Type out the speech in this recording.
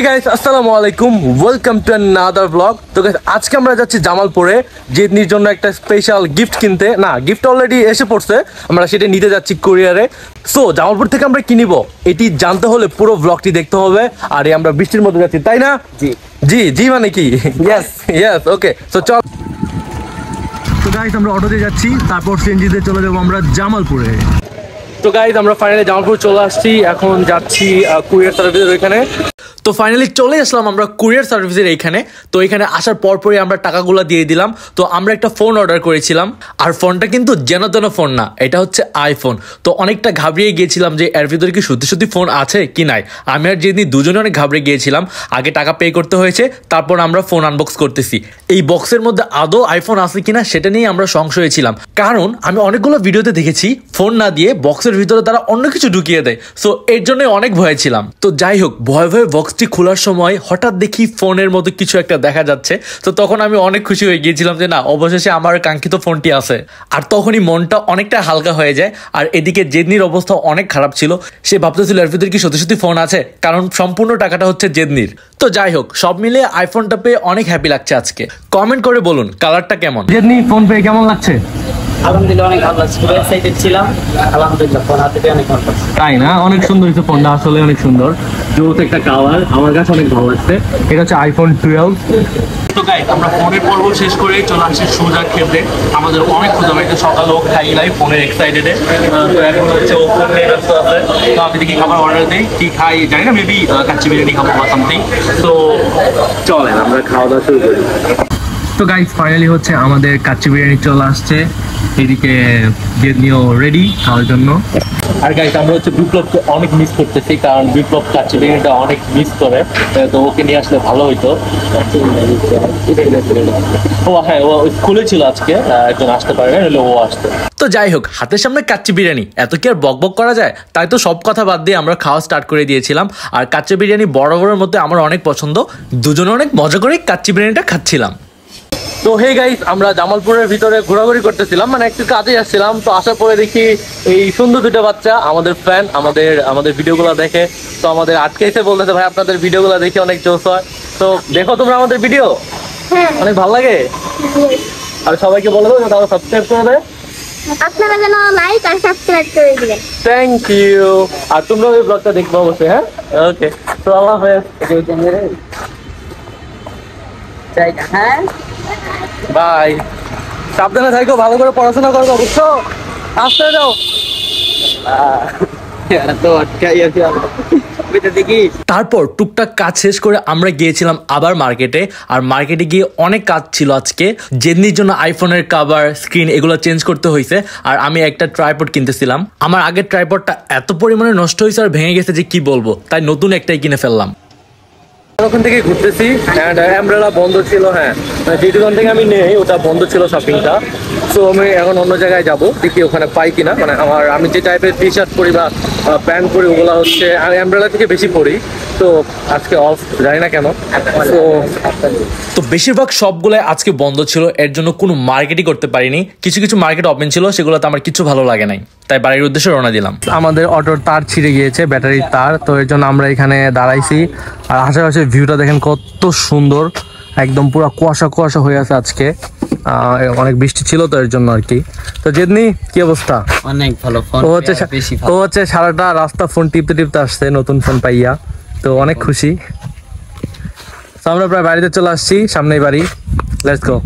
Hey guys, আসসালামু আলাইকুম, welcome to another vlog। তো গাইস আজকে আমরা যাচ্ছি জামালপুরে জেদনির জন্য একটা স্পেশাল গিফট কিনতে। না, গিফট অলরেডি এসে পড়ছে, আমরা সেটা নিতে যাচ্ছি কুরিয়ারে। সো জামালপুর থেকে আমরা কি নিব এটি জানতে হলে পুরো ব্লগটি দেখতে হবে। আর আমরা বৃষ্টির মধ্যে যাচ্ছি, তাই না? জি জি জি, মানে কি? ইয়েস ইয়েস, ওকে। সো চল। তো গাইস আমরা অটোতে যাচ্ছি, তারপর সিএনজিতে চলে যাবো আমরা জামালপুরে। তো গাইস আমরা ফাইনালি জামালপুর চলে আসছি, এখন যাচ্ছি কুরিয়ার সার্ভিসের ওইখানে। তো ফাইনালি চলে আসলাম আমরা কুরিয়ার সার্ভিসের এইখানে। তো এখানে আসার পরপরই আমরা টাকাগুলো দিয়ে দিলাম। তো আমরা একটা ফোন অর্ডার করেছিলাম, আর ফোনটা কিন্তু যেন তেন ফোন না, এটা হচ্ছে আইফোন। তো অনেকটা ঘাবড়িয়ে গিয়েছিলাম যে এর ভিতরে কি সত্যি সত্যি ফোন আছে কি নাই। আমি আর যেদিন দুজনে অনেক ঘাবড়ে গিয়েছিলাম। আগে টাকা পে করতে হয়েছে, তারপর আমরা ফোন আনবক্স করতেছি। এই বক্সের মধ্যে আদৌ আইফোন আছে কিনা সেটা নিয়ে আমরা সংশয়ে ছিলাম, কারণ আমি অনেকগুলো ভিডিওতে দেখেছি ফোন না দিয়ে বক্সের ভিতরে তারা অন্য কিছু ঢুকিয়ে দেয়। সো এর জন্য অনেক ভয় ছিলাম। তো যাই হোক, ভয়ে ভয়ে বক্সটি খোলার সময় হঠাৎ দেখি ফোনের মতো কিছু একটা দেখা যাচ্ছে। তো তখন আমি অনেক খুশি হয়ে গিয়েছিলাম যে না, অবশেষে আমার কাঙ্ক্ষিত ফোনটি আছে। আর তখনই মনটা অনেকটা হালকা হয়ে যায়। আর এদিকে জেদনির অবস্থা অনেক খারাপ ছিল, সে ভাবতেছিল এর ভিতরে কি সত্যি সত্যি ফোন আছে, কারণ সম্পূর্ণ টাকাটা হচ্ছে জেদনির। তো যাই হোক, সব মিলে আইফোনটা পেয়ে অনেক হ্যাপি লাগছে আজকে। কমেন্ট করে বলুন কালারটা কেমন। জেদনি, ফোন পেয়ে কেমন লাগছে? আলহামদুলিল্লাহ অনেক ভালো লাগছে, খুব এক্সাইটেড ছিলাম। আলহামদুলিল্লাহ ফোন হাতে পেয়ে অনেক ভালো লাগছে। তাই না? অনেক সুন্দর হয়েছে ফোনটা, আসলে অনেক সুন্দর, জোস একটা কালার, আমার কাছে অনেক ভালো লাগছে। এটা হচ্ছে আইফোন 12। তো গাইস আমরা ফোনের পর্ব শেষ করে চলে আসছি সোজা খেতে। আমাদের অনেক ক্ষুধা পেয়েছে, সকালেও খাই নাই, ফোনের এক্সাইটেডে। তো এখন হচ্ছে ও ফোন নিয়ে ব্যস্ত আছে। তো আমি দেখি খাবার অর্ডার দিই, কি খাই জানি না, মেবি কাচ্চি বিরিয়ানি খাবো বা সামথিং। তো চলেন আমরা খাওয়া দাওয়া শুরু করি। তো গাইস ফাইনালি হচ্ছে আমাদের কাচ্চি বিরিয়ানি চলে আসছে। এদিকে জেদনিও রেডি খাওয়ার জন্য। আর গাইস আমরা হচ্ছে বিপ্লবকে অনেক মিস করতেছি, কারণ বিপ্লব কাচ্চি বিরিয়ানিটা অনেক মিস করে। তো ওকে নিয়ে আসলে ভালো হইতো। ও হ্যাঁ, ও স্কুলে ছিল আজকে, একজন আসতে পারে না, হলে ও আসতো। তো যাই হোক, হাতের সামনে কাচ্চি বিরিয়ানি, এত কি আর বক বক করা যায়? তাই তো সব কথা বাদ দিয়ে আমরা খাওয়া স্টার্ট করে দিয়েছিলাম। আর কাচ্চি বিরিয়ানি বরাবরের মধ্যে আমার অনেক পছন্দ, দুজনে অনেক মজা করে কাচ্চি বিরিয়ানিটা খাচ্ছিলাম। তো হে গাইস, আমরা জামালপুরের ভিতরে ঘোরাঘুরি করতেছিলাম, মানে একটু কাজে আসছিলাম। তো আসার পরে দেখি এই সুন্দর দুটো বাচ্চা, আমাদের ফ্যান, আমাদের ভিডিওগুলো দেখে। তো আমাদের আটকে এসে বলতেছে ভাই আপনাদের ভিডিওগুলো দেখে অনেক জোশ হয়। তো দেখো তোমরা আমাদের ভিডিও, অনেক ভালো লাগে। আর সবাইকে বলে দেবো তারা সাবস্ক্রাইব করে দেয়, আপনারা যেন লাইক আর সাবস্ক্রাইব করে দিবেন। Thank you. আর তোমরা ওই ব্লগটা দেখবে অবশ্যই। হ্যাঁ, ওকে। তো আল্লাহ হাফেজ। হ্যাঁ, বাই। সাবধানে থাকো, ভালো করে পড়াশোনা করবো, বুঝছো? আসতে যাও। তারপর টুকটাক কাজ শেষ করে আমরা গিয়েছিলাম আবার মার্কেটে। আর মার্কেটে গিয়ে অনেক কাজ ছিল আজকে। জেদনির জন্য আইফোনের কভার, স্ক্রিন এগুলো চেঞ্জ করতে হয়েছে। আর আমি একটা ট্রাইপড কিনতেছিলাম। আমার আগের ট্রাইপডটা এত পরিমাণে নষ্ট হয়েছে আর ভেঙে গেছে যে কি বলবো, তাই নতুন একটাই কিনে ফেললাম। ওখান থেকে ঘুরতেছি, অ্যামব্রেলা বন্ধ ছিল। হ্যাঁ, যে দোকান থেকে আমি নেই ওটা বন্ধ ছিল, শপিংটা। তো আমি এখন অন্য জায়গায় যাবো, দেখি ওখানে পাই কিনা। মানে আমি যে টাইপের টি শার্ট পরি বা প্যান্ট পরি ওগুলো হচ্ছে আমি অ্যামব্রেলা থেকে বেশি পরি। তো আজকে অফ, জানি না কেন। তো বেশিরভাগ সবগুলাই আজকে বন্ধ ছিল, এর জন্য কোনো মার্কেটই করতে পারিনি। কিছু কিছু মার্কেট ওপেন ছিল, সেগুলোতে আমার কিছু ভালো লাগে নাই, তাই বাড়ির উদ্দেশ্যে রওনা দিলাম। আমাদের অটোর তার ছিঁড়ে গিয়েছে, ব্যাটারির তার। তো এর জন্য আমরা এখানে দাঁড়াইছি। আর আশেপাশে ভিউটা দেখেন কত সুন্দর, একদম পুরো কুয়াশা কুয়াশা হয়ে আছে আজকে। অনেক বৃষ্টি ছিল তো এর জন্য আর কি। তো জেদনি, কি অবস্থা? অনেক ভালো। ফোন ও হচ্ছে সারাটা রাস্তা ফোন টিপতে টিপতে আসছে, নতুন ফোন পাইয়া। তো অনেক খুশি। আমরা প্রায় বাড়িতে চলে আসছি, সামনেই বাড়ি। Let's go.